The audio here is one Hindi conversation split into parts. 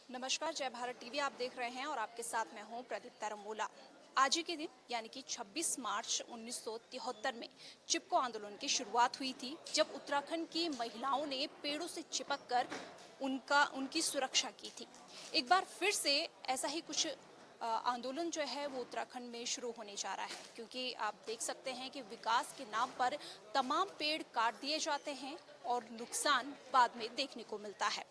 नमस्कार, जय भारत टीवी आप देख रहे हैं और आपके साथ मैं हूं प्रदीप्ता रमोला। आज ही के दिन यानी कि 26 मार्च 1973 में चिपको आंदोलन की शुरुआत हुई थी, जब उत्तराखंड की महिलाओं ने पेड़ों से चिपककर उनकी सुरक्षा की थी। एक बार फिर से ऐसा ही कुछ आंदोलन जो है वो उत्तराखंड में शुरू होने जा रहा है, क्योंकि आप देख सकते हैं कि विकास के नाम पर तमाम पेड़ काट दिए जाते हैं और नुकसान बाद में देखने को मिलता है।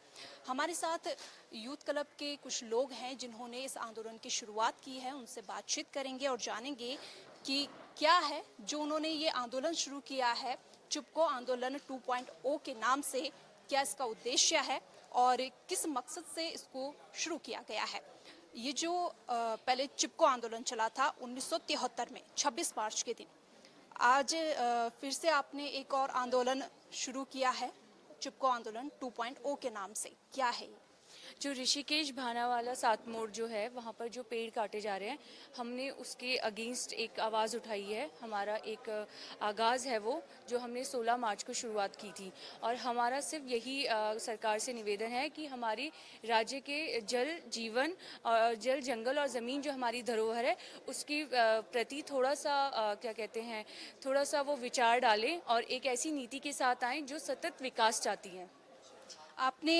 हमारे साथ यूथ क्लब के कुछ लोग हैं जिन्होंने इस आंदोलन की शुरुआत की है। उनसे बातचीत करेंगे और जानेंगे कि क्या है जो उन्होंने ये आंदोलन शुरू किया है, चिपको आंदोलन 2.0 के नाम से। क्या इसका उद्देश्य है और किस मकसद से इसको शुरू किया गया है। ये जो पहले चिपको आंदोलन चला था 1973 में 26 मार्च के दिन, आज फिर से आपने एक और आंदोलन शुरू किया है, चिपको आंदोलन 2.0 के नाम से। क्या है ये? जो ऋषिकेश भानावाला सात मोड़ जो है वहाँ पर जो पेड़ काटे जा रहे हैं, हमने उसके अगेंस्ट एक आवाज़ उठाई है। हमारा एक आगाज़ है वो, जो हमने 16 मार्च को शुरुआत की थी। और हमारा सिर्फ यही सरकार से निवेदन है कि हमारे राज्य के जल जीवन और जल जंगल और ज़मीन जो हमारी धरोहर है उसकी प्रति थोड़ा सा क्या कहते हैं, थोड़ा सा वो विचार डालें और एक ऐसी नीति के साथ आएँ जो सतत विकास चाहती हैं। आपने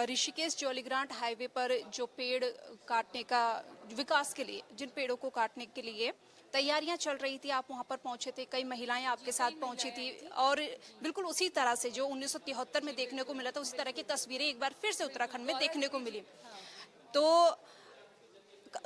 ऋषिकेश जौलीग्रांट हाईवे पर जो पेड़ काटने का, विकास के लिए जिन पेड़ों को काटने के लिए तैयारियां चल रही थी, आप वहां पर पहुंचे थे, कई महिलाएं आपके साथ पहुंची थी और बिल्कुल उसी तरह से जो 1973 में देखने को मिला था, उसी तरह की तस्वीरें एक बार फिर से उत्तराखंड में देखने को मिली। तो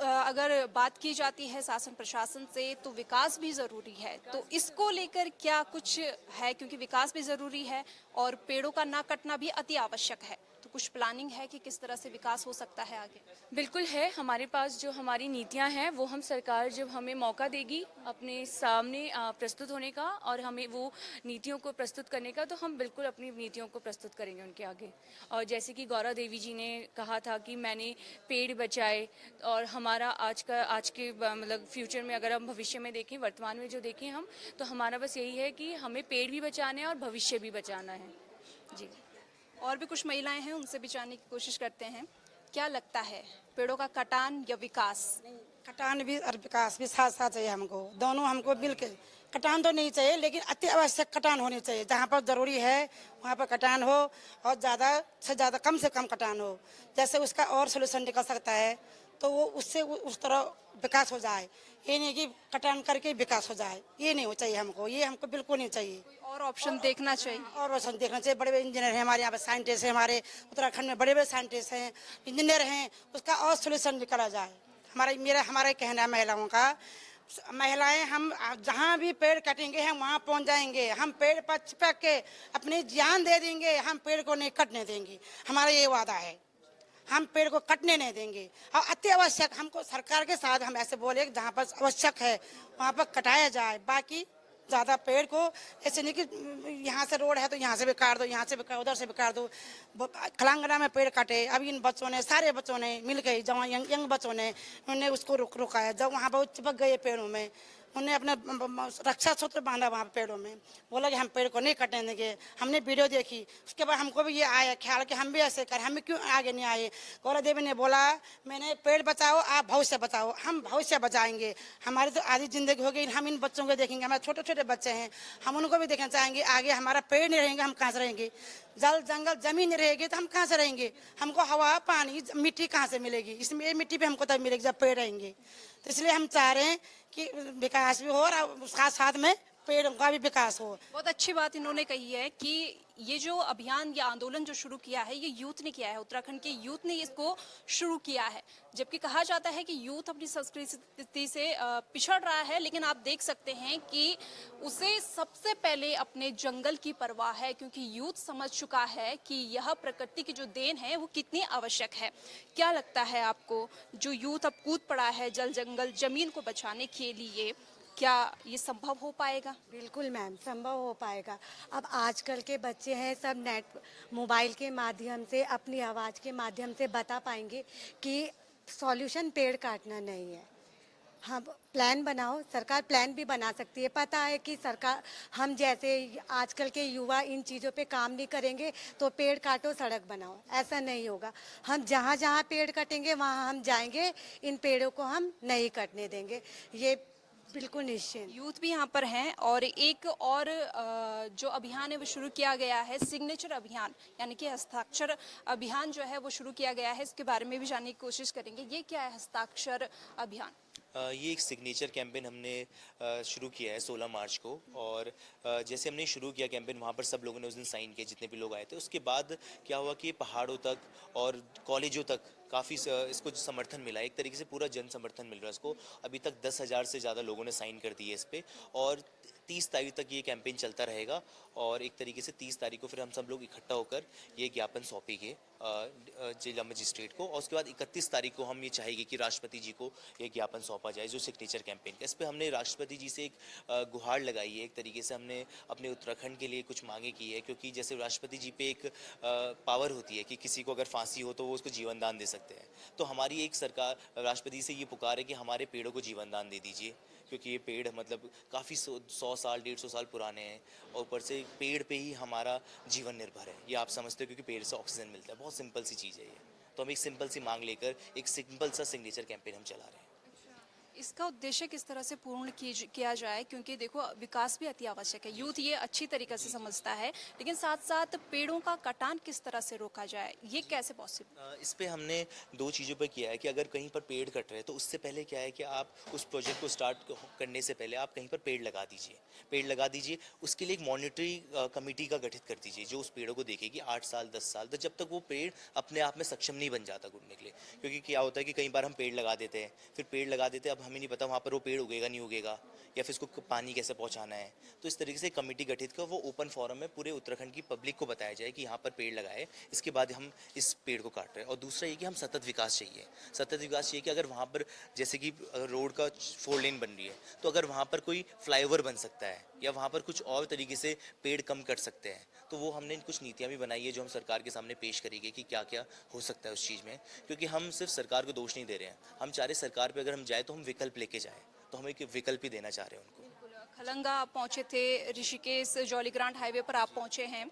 अगर बात की जाती है शासन प्रशासन से, तो विकास भी जरूरी है। तो इसको लेकर क्या कुछ है, क्योंकि विकास भी जरूरी है और पेड़ों का ना कटना भी अति आवश्यक है, तो कुछ प्लानिंग है कि किस तरह से विकास हो सकता है आगे? बिल्कुल है, हमारे पास जो हमारी नीतियां हैं वो हम सरकार जब हमें मौका देगी अपने सामने प्रस्तुत होने का और हमें वो नीतियों को प्रस्तुत करने का, तो हम बिल्कुल अपनी नीतियों को प्रस्तुत करेंगे उनके आगे। और जैसे कि गौरा देवी जी ने कहा था कि मैंने पेड़ बचाए, और हमारा आज के मतलब फ्यूचर में अगर हम भविष्य में देखें, वर्तमान में जो देखें हम, तो हमारा बस यही है कि हमें पेड़ भी बचाने हैं और भविष्य भी बचाना है। जी। और भी कुछ महिलाएं हैं, उनसे भी जानने की कोशिश करते हैं। क्या लगता है, पेड़ों का कटान या विकास? कटान भी और विकास भी साथ साथ चाहिए हमको, दोनों हमको मिलके। कटान तो नहीं चाहिए, लेकिन अति आवश्यक कटान होनी चाहिए। जहाँ पर जरूरी है वहाँ पर कटान हो, और ज़्यादा से ज़्यादा कम से कम कटान हो। जैसे उसका और सोल्यूशन निकल सकता है तो वो उससे उस तरह विकास हो जाए। ये नहीं कि कटान करके विकास हो जाए, ये नहीं हो चाहिए हमको, ये हमको बिल्कुल नहीं चाहिए। और ऑप्शन देखना चाहिए। और रोशन देखना चाहिए। बड़े बड़े इंजीनियर हैं हमारे यहाँ पे, साइंटिस्ट हैं हमारे उत्तराखंड में, बड़े बड़े साइंटिस्ट हैं, इंजीनियर हैं, उसका और सोल्यूशन निकाला जाए। हमारा कहना है महिलाओं का, महिलाएं हम जहाँ भी पेड़ कटेंगे हम वहाँ पहुँच जाएंगे। हम पेड़ पर चिपक के अपनी जान दे देंगे, हम पेड़ को नहीं कटने देंगे। हमारा ये वादा है, हम पेड़ को कटने नहीं देंगे। और अति आवश्यक हमको सरकार के साथ हम ऐसे बोले, जहाँ पर आवश्यक है वहाँ पर कटाया जाए। बाकी ज़्यादा पेड़ को ऐसे नहीं कि यहाँ से रोड है तो यहाँ से भी काट दो, यहाँ से भी काट, उधर से भी काट दो। खलांगना में पेड़ काटे, अभी इन बच्चों ने, सारे बच्चों ने मिल गए, जवान यंग बच्चों ने, उन्होंने उसको रुका है। जब वहाँ पर चिपक गए पेड़ों में, उन्हें अपना रक्षा सूत्र बांधा वहाँ पेड़ों में, बोला कि हम पेड़ को नहीं कटने देंगे। हमने वीडियो देखी, उसके बाद हमको भी ये आया ख्याल कि हम भी ऐसे करें, हम क्यों आगे नहीं आए। गौरा देवी ने बोला, मैंने पेड़ बचाओ, आप भविष्य बचाओ। हम भविष्य बचाएंगे। हमारी तो आधी जिंदगी हो गई, हम इन बच्चों को देखेंगे। हमारे छोटे छोटे बच्चे हैं, हम उनको भी देखना चाहेंगे। आगे हमारा पेड़ नहीं रहेंगे, हम कहाँ से रहेंगे? जल जंगल जमीन नहीं रहेगी तो हम कहाँ से रहेंगे? हमको हवा पानी मिट्टी कहाँ से मिलेगी? इसमें ये मिट्टी भी हमको तब मिलेगी जब पेड़ रहेंगे। तो इसलिए हम चाह रहे हैं कि विकास भी हो और साथ साथ में पेड़ों का भी विकास हो। बहुत अच्छी बात इन्होंने कही है कि ये जो अभियान या आंदोलन जो शुरू किया है, ये यूथ ने किया है, उत्तराखंड के यूथ ने इसको शुरू किया है। जबकि कहा जाता है कि यूथ अपनी संस्कृति से पिछड़ रहा है, लेकिन आप देख सकते हैं कि उसे सबसे पहले अपने जंगल की परवाह है, क्योंकि यूथ समझ चुका है कि यह प्रकृति की जो देन है वो कितनी आवश्यक है। क्या लगता है आपको, जो यूथ अब कूद पड़ा है जल जंगल जमीन को बचाने के लिए, क्या ये संभव हो पाएगा? बिल्कुल मैम, संभव हो पाएगा। अब आजकल के बच्चे हैं, सब नेट मोबाइल के माध्यम से, अपनी आवाज़ के माध्यम से बता पाएंगे कि सॉल्यूशन पेड़ काटना नहीं है। हाँ, प्लान बनाओ। सरकार प्लान भी बना सकती है। पता है कि सरकार, हम जैसे आजकल के युवा इन चीज़ों पे काम नहीं करेंगे तो पेड़ काटो सड़क बनाओ, ऐसा नहीं होगा। हम जहाँ जहाँ पेड़ कटेंगे वहाँ हम जाएंगे, इन पेड़ों को हम नहीं कटने देंगे, ये बिल्कुल निश्चित। यूथ भी यहाँ पर हैं और एक और जो अभियान है वो शुरू किया गया है, सिग्नेचर अभियान यानी कि हस्ताक्षर अभियान जो है वो शुरू किया गया है। इसके बारे में भी जानने की कोशिश करेंगे। ये क्या है हस्ताक्षर अभियान? ये एक सिग्नेचर कैंपेन हमने शुरू किया है 16 मार्च को। और जैसे हमने शुरू किया कैंपेन, वहाँ पर सब लोगों ने उस दिन साइन किया, जितने भी लोग आए थे। उसके बाद क्या हुआ कि पहाड़ों तक और कॉलेजों तक काफ़ी इसको समर्थन मिला, एक तरीके से पूरा जन समर्थन मिल रहा है इसको। अभी तक 10,000 से ज़्यादा लोगों ने साइन कर दिए इस पर, और 30 तारीख तक ये कैंपेन चलता रहेगा। और एक तरीके से 30 तारीख को फिर हम सब लोग इकट्ठा होकर ये ज्ञापन सौंपेंगे जिला मजिस्ट्रेट को। और उसके बाद 31 तारीख को हम ये चाहेंगे कि राष्ट्रपति जी को ये ज्ञापन सौंपा जाए, जो सिग्नेचर कैंपेन का। इस पर हमने राष्ट्रपति जी से एक गुहार लगाई है, एक तरीके से हमने अपने उत्तराखंड के लिए कुछ मांगे की है। क्योंकि जैसे राष्ट्रपति जी पे एक पावर होती है कि किसी को अगर फांसी हो तो वो उसको जीवन दान दे सकते हैं, तो हमारी एक सरकार राष्ट्रपति से ये पुकार है कि हमारे पेड़ों को जीवन दान दे दीजिए। क्योंकि ये पेड़ मतलब काफ़ी 100 साल 150 साल पुराने हैं, और ऊपर से पेड़ पे ही हमारा जीवन निर्भर है, ये आप समझते हो, क्योंकि पेड़ से ऑक्सीजन मिलता है। बहुत सिंपल सी चीज़ है ये। तो हम एक सिंपल सी मांग लेकर एक सिंपल सा सिग्नेचर कैंपेन हम चला रहे हैं। इसका उद्देश्य किस तरह से पूर्ण किया जाए? क्योंकि देखो विकास भी अति आवश्यक है, यूथ ये अच्छी तरीके से समझता है, लेकिन साथ साथ पेड़ों का कटान किस तरह से रोका जाए, ये कैसे पॉसिबल? इस पे हमने 2 चीज़ों पर किया है कि अगर कहीं पर पेड़ कट रहे हैं तो उससे पहले क्या है कि आप उस प्रोजेक्ट को स्टार्ट करने से पहले आप कहीं पर पेड़ लगा दीजिए। पेड़ लगा दीजिए, उसके लिए एक मॉनिटरी कमेटी का गठित कर दीजिए, जो उस पेड़ों को देखेगी 8 साल 10 साल तक, जब तक वो पेड़ अपने आप में सक्षम नहीं बन जाता गिरने के लिए। क्योंकि क्या होता है कि कई बार हम पेड़ लगा देते हैं, फिर पेड़ लगा देते हैं, अब हमें नहीं पता वहाँ पर वो पेड़ उगेगा नहीं उगेगा, या फिर उसको पानी कैसे पहुँचाना है। तो इस तरीके से कमेटी गठित कर वो ओपन फोरम में पूरे उत्तराखंड की पब्लिक को बताया जाए कि यहाँ पर पेड़ लगाए, इसके बाद हम इस पेड़ को काट रहे हैं। और दूसरा ये कि हम सतत विकास चाहिए। सतत विकास चाहिए कि अगर वहाँ पर जैसे कि रोड का 4 लेन बन रही है, तो अगर वहाँ पर कोई फ्लाईओवर बन सकता है या वहाँ पर कुछ और तरीके से पेड़ कम कट सकते हैं, तो वो हमने कुछ नीतियाँ भी बनाई है जो हम सरकार के सामने पेश करेंगे कि क्या क्या हो सकता है उस चीज़ में। क्योंकि हम सिर्फ सरकार को दोष नहीं दे रहे हैं, हम चाह रहे सरकार पर अगर हम जाए तो हम विकल्प लेके जाएँ, तो हम एक विकल्प ही देना चाह रहे हैं उनको। खलंगा आप पहुंचे थे, ऋषिकेश जौलीग्रांट हाईवे पर आप पहुंचे हैं।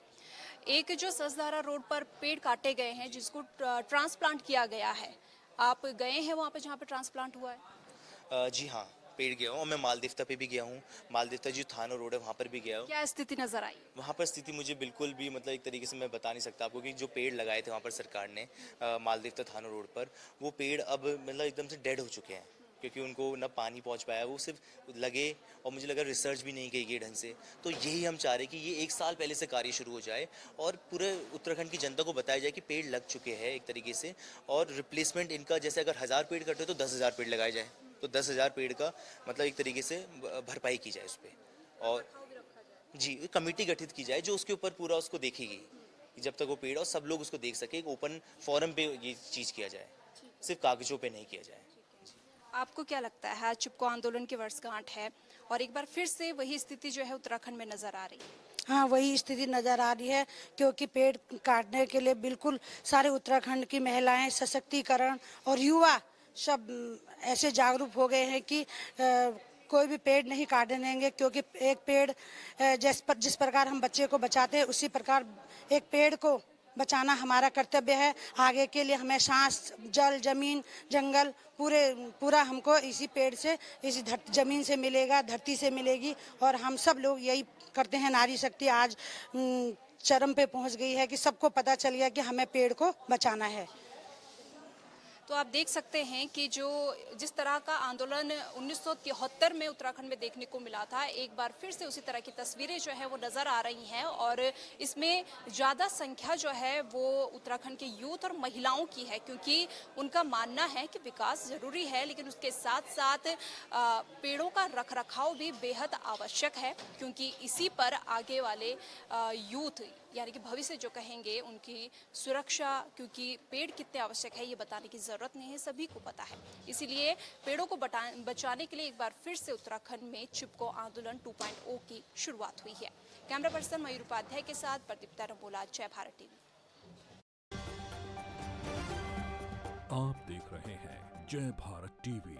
एक जो ससधारा रोड पर पेड़ काटे गए हैं जिसको ट्रांसप्लांट किया गया है, आप गए हैं वहां पे जहां पे ट्रांसप्लांट हुआ है? जी हाँ, पेड़ गया हूँ, और मैं मालदेवता पे भी गया हूँ। मालदेवता जो थाना रोड है वहाँ पर भी गया हूँ। क्या स्थिति नजर आई? वहाँ पर स्थिति मुझे बिल्कुल भी मतलब एक तरीके से मैं बता नहीं सकता आपको कि जो पेड़ लगाए थे वहाँ पर सरकार ने मालदेवता थाना रोड पर, वो पेड़ अब मतलब एकदम से डेड हो चुके हैं। क्योंकि उनको ना पानी पहुँच पाया, वो सिर्फ लगे, और मुझे लगा रिसर्च भी नहीं की गई ढंग से। तो यही हम चाह रहे हैं कि ये 1 साल पहले से कार्य शुरू हो जाए और पूरे उत्तराखंड की जनता को बताया जाए कि पेड़ लग चुके हैं एक तरीके से, और रिप्लेसमेंट इनका, जैसे अगर 1000 पेड़ कटे तो 10,000 पेड़ लगाए जाए, तो 10,000 पेड़ का मतलब एक तरीके से भरपाई की जाए उस पर। और जी, कमेटी गठित की जाए जो उसके ऊपर पूरा उसको देखेगी, जब तक वो पेड़ और सब लोग उसको देख सके। एक ओपन फोरम पे ये चीज़ किया जाए, सिर्फ कागजों पे नहीं किया जाए। आपको क्या लगता है, आज चिपको आंदोलन की वर्षगांठ है और एक बार फिर से वही स्थिति जो है उत्तराखंड में नजर आ रही है? हाँ, वही स्थिति नज़र आ रही है, क्योंकि पेड़ काटने के लिए बिल्कुल सारे उत्तराखंड की महिलाएं, सशक्तिकरण और युवा सब ऐसे जागरूक हो गए हैं कि कोई भी पेड़ नहीं काटने देंगे। क्योंकि एक पेड़ जिस प्रकार हम बच्चे को बचाते हैं, उसी प्रकार एक पेड़ को बचाना हमारा कर्तव्य है। आगे के लिए हमें सांस, जल, जमीन, जंगल पूरा हमको इसी पेड़ से, इसी जमीन से मिलेगा, धरती से मिलेगी। और हम सब लोग यही करते हैं। नारी शक्ति आज चरम पे पहुंच गई है कि सबको पता चल गया कि हमें पेड़ को बचाना है। तो आप देख सकते हैं कि जिस तरह का आंदोलन 1973 में उत्तराखंड में देखने को मिला था, एक बार फिर से उसी तरह की तस्वीरें जो है वो नज़र आ रही हैं। और इसमें ज़्यादा संख्या जो है वो उत्तराखंड के यूथ और महिलाओं की है, क्योंकि उनका मानना है कि विकास ज़रूरी है, लेकिन उसके साथ साथ पेड़ों का रखरखाव भी बेहद आवश्यक है। क्योंकि इसी पर आगे वाले यूथ यानी कि भविष्य जो कहेंगे, उनकी सुरक्षा, क्योंकि पेड़ कितने आवश्यक है ये बताने की ज़रूरत नहीं है, सभी को पता है। इसीलिए पेड़ों को बचाने के लिए एक बार फिर से उत्तराखंड में चिपको आंदोलन 2.0 की शुरुआत हुई है। कैमरा पर्सन मयूर उपाध्याय के साथ प्रदीप्ता रमोला, जय भारत टीवी। आप देख रहे हैं जय भारत टीवी।